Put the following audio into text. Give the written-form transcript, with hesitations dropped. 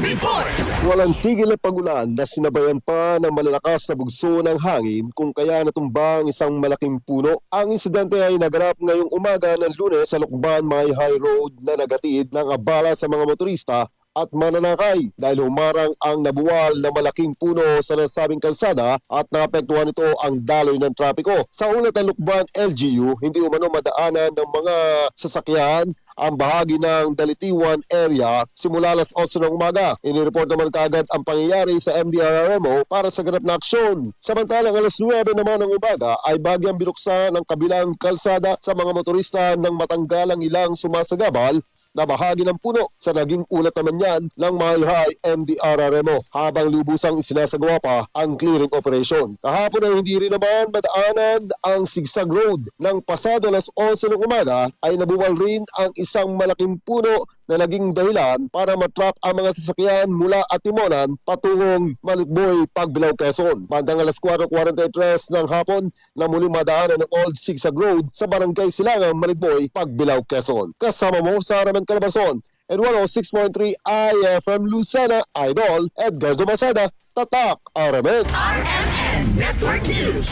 reports. Walang tigil na pagulan na sinabayan pa ng malalakas na bugso ng hangin kung kaya natumba ang isang malaking puno. Ang insidente ay naganap ngayong umaga ng Lunes sa Lukban May High Road na nagatid ng abala sa mga motorista at mananakay dahil humarang ang nabuwal na malaking puno sa nasabing kalsada at naapektuhan nito ang daloy ng trapiko. Sa ulat ng Lukban LGU, hindi umano madaanan ng mga sasakyan ang bahagi ng Dalitiwan area simula alas 8 ng umaga. Inireport naman kaagad ang pangyayari sa MDRRMO para sa ganap na aksyon. Samantalang alas 9 naman ng umaga ay bagyang binuksan ang kabilang kalsada sa mga motorista nang matanggal ang ilang sumasagabal na bahagi ng puno. Sa naging ulat naman yan ng Mayhay MDRRMO habang lubusang isinasagawa pa ang clearing operation. Kahapon ay hindi rin naman madaanan ang Sigsag Road. Nang pasado alas 11 ng umaga ay nabuwal rin ang isang malaking puno na naging dahilan para matrap ang mga sasakyan mula Atimonan patungong Malikboy, Pagbilao, Quezon. Bandang alas 4:43 ng hapon na muling madaanan ng Old Sigsag Road sa Barangay Silangang, Malikboy, Pagbilao, Quezon. Kasama mo sa Aramen Calabarzon and 106.3 IFM Lucena, Idol, Edgardo Masada, Tatak, Aramen. RMN Network News.